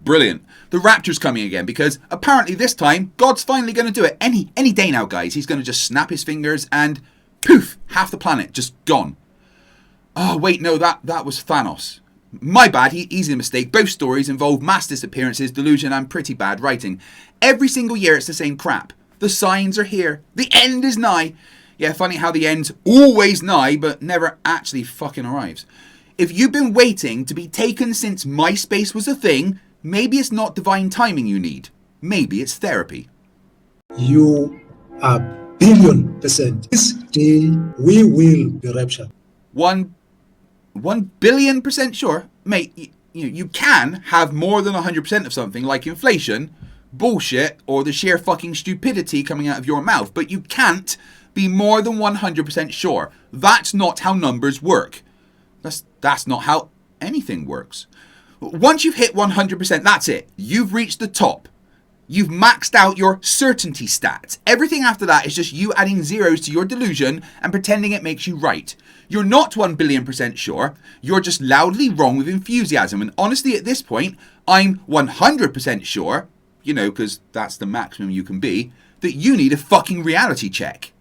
Brilliant. The Rapture's coming again because apparently this time God's finally going to do it. Any day now, guys. He's going to just snap his fingers and poof, half the planet just gone. Oh, wait, no, that was Thanos. My bad, easy mistake. Both stories involve mass disappearances, delusion, and pretty bad writing. Every single year it's the same crap. The signs are here. The end is nigh. Yeah, funny how the end's always nigh, but never actually fucking arrives. If you've been waiting to be taken since MySpace was a thing, maybe it's not divine timing you need. Maybe it's therapy. You are billion%. This day we will be raptured. 1,000,000,000% sure? Mate, you can have more than 100% of something like inflation, bullshit, or the sheer fucking stupidity coming out of your mouth, but you can't be more than 100% sure. That's not how numbers work. That's not how anything works. Once you've hit 100%, that's it. You've reached the top. You've maxed out your certainty stats. Everything after that is just you adding zeros to your delusion and pretending it makes you right. You're not 1,000,000,000% sure. You're just loudly wrong with enthusiasm. And honestly, at this point, I'm 100% sure, because that's the maximum you can be, that you need a fucking reality check.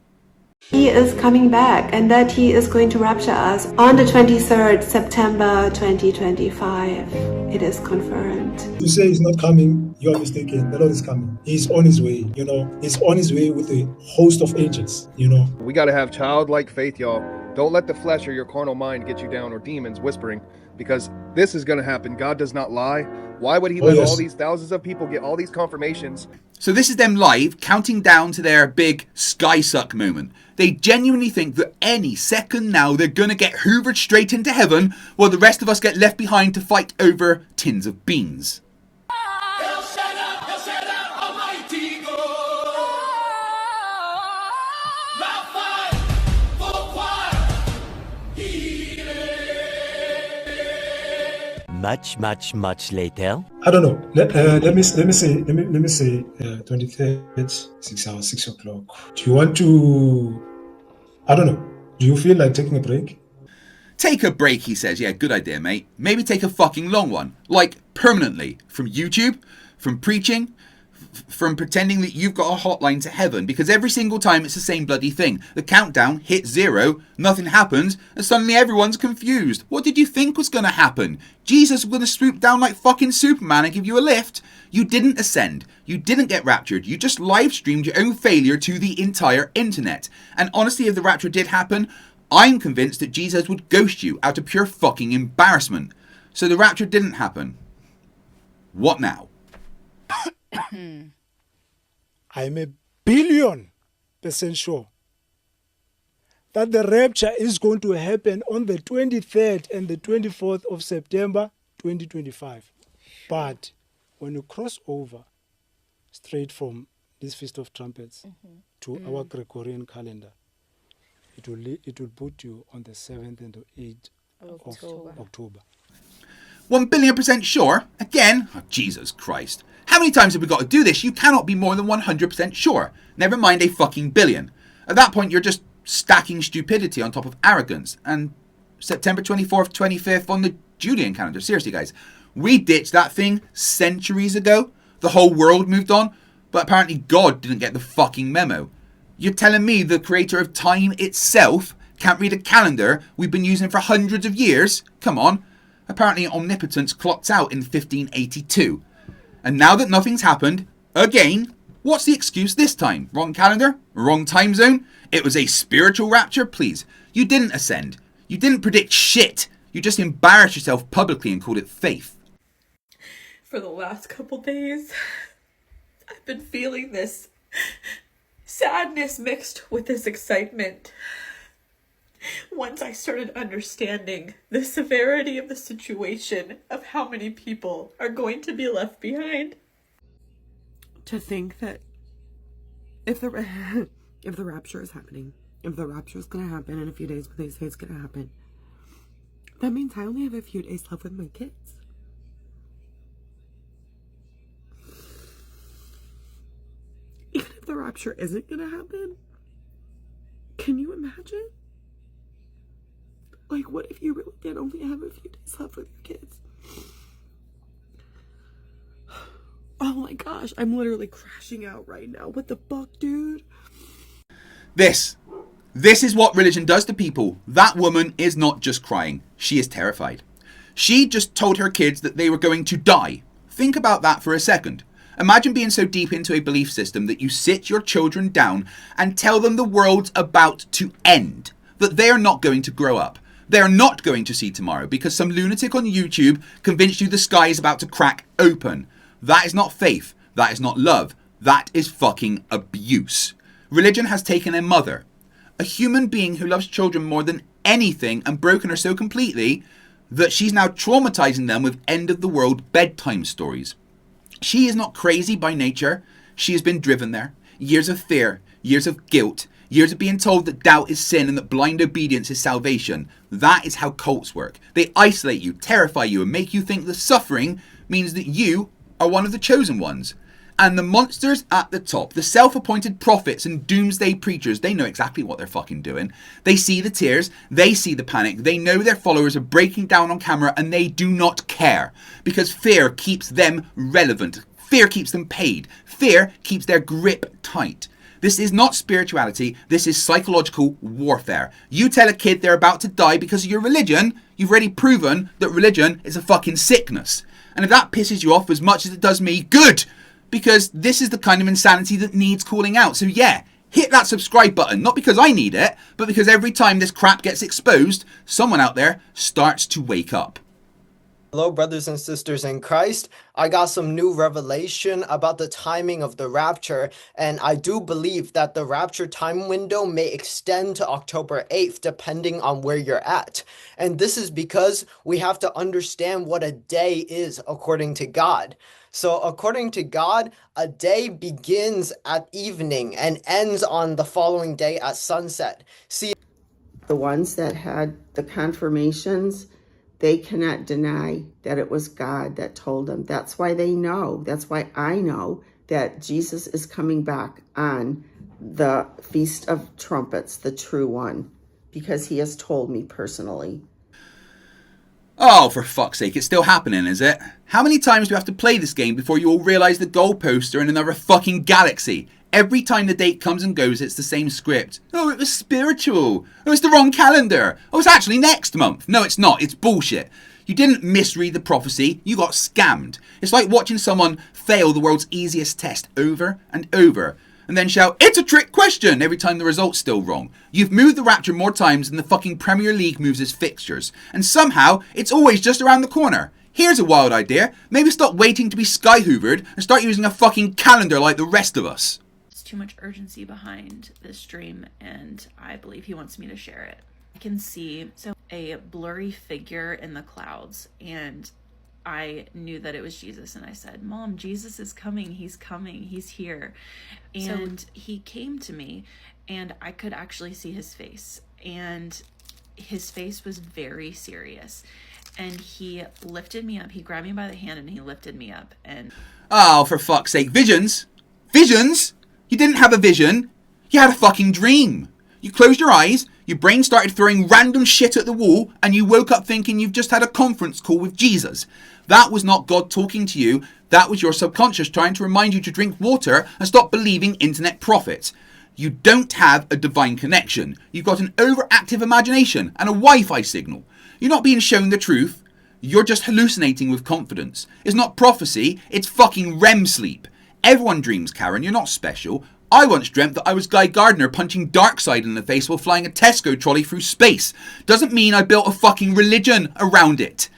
He is coming back and that he is going to rapture us on the 23rd September 2025. It is confirmed. You say he's not coming, you are mistaken. The Lord is coming. He's on his way, He's on his way with a host of angels, We got to have childlike faith, y'all. Don't let the flesh or your carnal mind get you down, or demons whispering, because this is going to happen. God does not lie. Why would he let all these thousands of people get all these confirmations? So this is them live, counting down to their big sky suck moment. They genuinely think that any second now they're going to get hoovered straight into heaven while the rest of us get left behind to fight over tins of beans. Much later. I don't know. Let me say 23rd, 6 hours, 6 o'clock. Do you want to? I don't know. Do you feel like taking a break? Take a break, he says. Yeah, good idea, mate. Maybe take a fucking long one. Like, permanently. From YouTube, from preaching, from pretending that you've got a hotline to heaven, because every single time it's the same bloody thing. The countdown hits 0, nothing happens, and suddenly everyone's confused. What did you think was going to happen? Jesus was going to swoop down like fucking Superman and give you a lift? You didn't ascend. You didn't get raptured. You just live streamed your own failure to the entire internet. And honestly, if the rapture did happen, I'm convinced that Jesus would ghost you out of pure fucking embarrassment. So the rapture didn't happen. What now? I'm 1,000,000,000% sure that the rapture is going to happen on the 23rd and the 24th of September 2025. But when you cross over straight from this Feast of Trumpets to our Gregorian calendar, it will put you on the 7th and the 8th of October. 1,000,000,000% sure? Again? Oh, Jesus Christ. How many times have we got to do this? You cannot be more than 100% sure. Never mind a fucking billion. At that point, you're just stacking stupidity on top of arrogance. And September 24th, 25th on the Julian calendar. Seriously, guys. We ditched that thing centuries ago. The whole world moved on. But apparently God didn't get the fucking memo. You're telling me the creator of time itself can't read a calendar we've been using for hundreds of years? Come on. Apparently omnipotence clocked out in 1582. And now that nothing's happened, again, what's the excuse this time? Wrong calendar? Wrong time zone? It was a spiritual rapture? Please. You didn't ascend. You didn't predict shit. You just embarrassed yourself publicly and called it faith. For the last couple days, I've been feeling this sadness mixed with this excitement. Once I started understanding the severity of the situation, of how many people are going to be left behind. To think that if the rapture is happening, if the rapture is going to happen in a few days, when they say it's going to happen, that means I only have a few days left with my kids. Even if the rapture isn't going to happen, can you imagine? Like, what if you really did only have a few days left with your kids? Oh my gosh, I'm literally crashing out right now. What the fuck, dude? This is what religion does to people. That woman is not just crying. She is terrified. She just told her kids that they were going to die. Think about that for a second. Imagine being so deep into a belief system that you sit your children down and tell them the world's about to end. That they are not going to grow up. They are not going to see tomorrow because some lunatic on YouTube convinced you the sky is about to crack open. That is not faith. That is not love. That is fucking abuse. Religion has taken a mother, a human being who loves children more than anything, and broken her so completely that she's now traumatizing them with end of the world bedtime stories. She is not crazy by nature. She has been driven there. Years of fear, years of guilt, years of being told that doubt is sin and that blind obedience is salvation. That is how cults work. They isolate you, terrify you, and make you think that suffering means that you are one of the chosen ones. And the monsters at the top, the self-appointed prophets and doomsday preachers, they know exactly what they're fucking doing. They see the tears, they see the panic, they know their followers are breaking down on camera, and they do not care. Because fear keeps them relevant. Fear keeps them paid. Fear keeps their grip tight. This is not spirituality, this is psychological warfare. You tell a kid they're about to die because of your religion, you've already proven that religion is a fucking sickness. And if that pisses you off as much as it does me, good! Because this is the kind of insanity that needs calling out. So yeah, hit that subscribe button, not because I need it, but because every time this crap gets exposed, someone out there starts to wake up. Hello, brothers and sisters in Christ. I got some new revelation about the timing of the rapture, and I do believe that the rapture time window may extend to October 8th, depending on where you're at. And this is because we have to understand what a day is according to God. So according to God, a day begins at evening and ends on the following day at sunset. See, the ones that had the confirmations, they cannot deny that it was God that told them. That's why they know. That's why I know that Jesus is coming back on the Feast of Trumpets, the true one, because he has told me personally. Oh, for fuck's sake, it's still happening, is it? How many times do you have to play this game before you all realise the goalposts are in another fucking galaxy? Every time the date comes and goes, it's the same script. Oh, it was spiritual. Oh, it's the wrong calendar. Oh, it's actually next month. No, it's not. It's bullshit. You didn't misread the prophecy. You got scammed. It's like watching someone fail the world's easiest test over and over and then shout, "It's a trick question," every time the result's still wrong. You've moved the Rapture more times than the fucking Premier League moves its fixtures. And somehow, it's always just around the corner. Here's a wild idea. Maybe stop waiting to be sky hoovered and start using a fucking calendar like the rest of us. There's too much urgency behind this stream, and I believe he wants me to share it. I can see a blurry figure in the clouds, and I knew that it was Jesus, and I said, "Mom, Jesus is coming. He's coming. He's here." And he came to me, and I could actually see his face, and his face was very serious. And he lifted me up. He grabbed me by the hand and he lifted me up. And oh, for fuck's sake, visions? Visions? You didn't have a vision. You had a fucking dream. You closed your eyes, your brain started throwing random shit at the wall, and you woke up thinking you've just had a conference call with Jesus. That was not God talking to you. That was your subconscious trying to remind you to drink water and stop believing internet prophets. You don't have a divine connection. You've got an overactive imagination and a Wi-Fi signal. You're not being shown the truth. You're just hallucinating with confidence. It's not prophecy, it's fucking REM sleep. Everyone dreams, Karen. You're not special. I once dreamt that I was Guy Gardner punching Darkseid in the face while flying a Tesco trolley through space. Doesn't mean I built a fucking religion around it.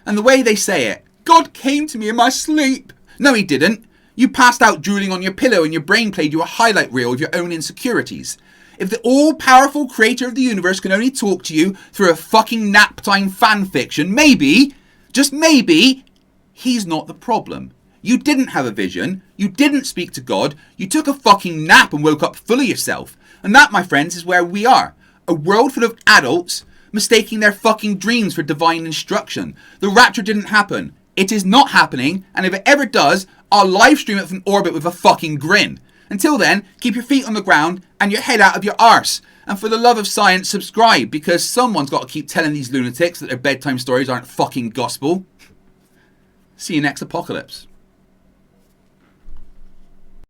And the way they say it, God came to me in my sleep. No, he didn't. You passed out drooling on your pillow and your brain played you a highlight reel of your own insecurities. If the all-powerful creator of the universe can only talk to you through a fucking nap time fan fiction, maybe, just maybe, he's not the problem. You didn't have a vision. You didn't speak to God. You took a fucking nap and woke up full of yourself. And that, my friends, is where we are. A world full of adults mistaking their fucking dreams for divine instruction. The rapture didn't happen. It is not happening. And if it ever does, I'll live stream it from orbit with a fucking grin. Until then, keep your feet on the ground and your head out of your arse. And for the love of science, subscribe, because someone's got to keep telling these lunatics that their bedtime stories aren't fucking gospel. See you next apocalypse.